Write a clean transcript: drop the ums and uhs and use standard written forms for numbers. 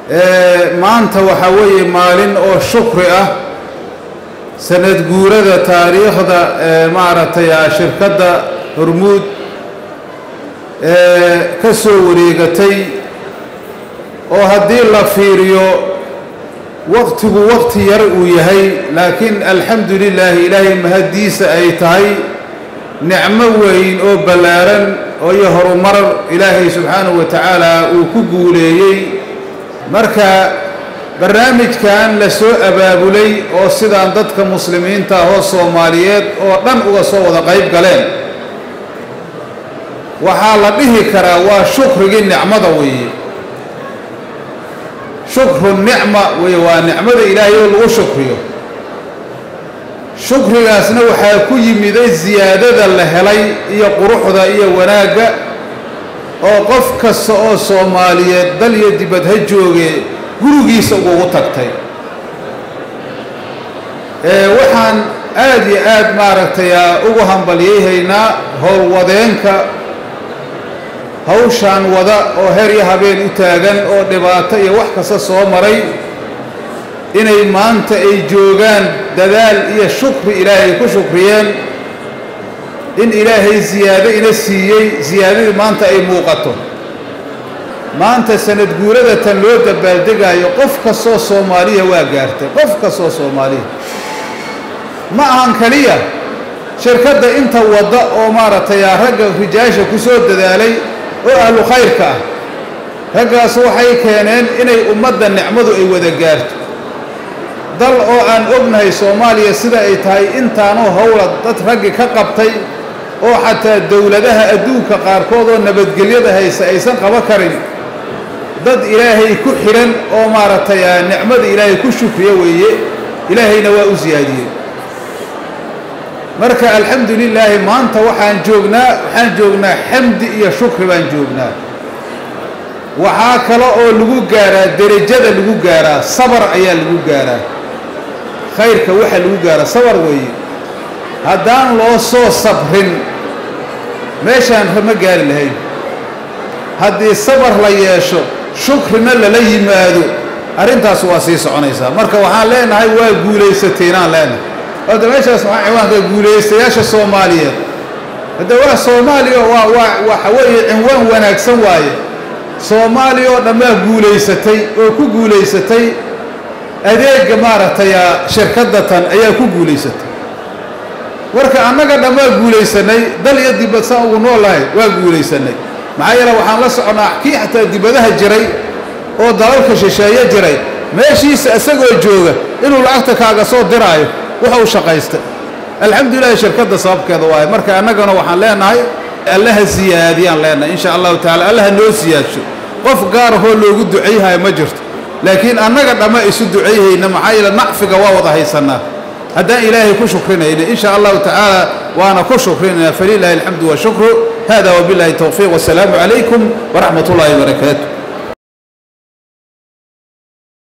maanta waxa weeye maalin oo shukri ah sanad guurada taariikhda maaragtay shirkadda Hormuud ka soo wareegatay oo haddii la fiiriyo waqtigu waqti yar uu yahay laakiin alxamdulillah ilaahay mahadiisa ay tahay nicmo weyn oo balaaran oo iyo horumar ilaahay subxaanahu wa tacaala uu ku guuleeyey marka barnaamijkan la soo abaabulay oo sidaan dadka muslimiinta oo Soomaaliyeed oo dhan uga soo wada qayb galeen waxaa la dhihi karaa waa shukrigi nicmada weeye shukru nicma weeye waa nicmada ilaahay oo lagu shukriyo shukrigaasna waxaa ku yimiday ziyaadada la helay iyo quruxda iyo wanaagga oo qof kasta oo Soomaaliyeed dal iyo dibad ha jooge gurigiisa ugu tagtay waxaan aad iyo aad maaragtay ugu hambalyeeynaa howlwadeenka hawshan wada oo heer iyo habeen u taagan oo dhibaato iyo wax kasta soo maray inay maanta ay joogaan dadaal iyo shukri ilaahay ku shukriyeen in ilaahay ziyaado ina siiyey ziyaadadii maanta ay muuqato maanta sanad guurada tan loo dabaaldegayo qof kastoo Soomaaliya waa gaartay qof kastoo Soomaaliya ma ahan kaliya shirkadda inta wada oo maaragtay ragga rijaasha ku soo dadaalay oo ahlu khayrka raggaas waxay keeneen inay ummadda nicmadu ay wada gaarto dal oo aan ognahay Soomaaliya sida ay tahay intaanu hawlad dad raggi ka qabtay oo xataa dawladaha adduunka qaarkood oo nabadgelyada haysa aysan qaba karin dad ilaahay ku xiran oo maaragtay nicmada ilaahay ku shukriyo weeye ilaahayna waa u ziyaadiyay marka alxamdulillah maanta waxaan joognaa xamdi iyo shukri baan joognaa waxaa kale oo lagu gaaraa darajada lagu gaaraa sabar ayaa lagu gaaraa khayrka waxa lagu gaaraa sabar weeye haddaan loo soo sabrin meeshaan ma gaari lahayn haddii sabar la yeesho shukrina lala yimaado arrintaas waa sii soconaysaa marka waxaan leenahay waa guulaysateynaan leenahay هذا ماشي اسمع عوان guulaystayaasha Soomaaliyeed hada waa Soomaaliya waa xawaaye cinwaan wanaagsan waaye Soomaaliya oo dhammaan guulaysatay oo ku guulaysatay adeega maaragtay shirkadatan ayaa ku guulaysatay warka annaga dhammaan guulaysanay dal iyo dibad saan ugu noolahay waa guulaysanay maxaa yeelay waxaan la soconaa kii xataa dibadaha jiray oo dalalka shisheeye jiray meeshiisa asagoo jooga inuu lacagta kaaga soo diraayo wuxuu shaqaystay alxamdulillah shirkadda sababkeeda waa marka annagana waxaan leenahay allaha ziyaadiyaan leenahay insha Allah taala allaha noo ziyaadsho qof gaar ah oo loogu duceeyahay ma jirto laakiin annaga dhama isu duceeyayna maxaa ila nacfiga waa wada haysanaa haddaan ilaahay ku shukrinayna insha Allah taala waana ku shukrinayna falillahi alhamdu wa shukru hada wa billahi tawfiq wa salaamu alaykum wa rahmatullahi wa barakatuh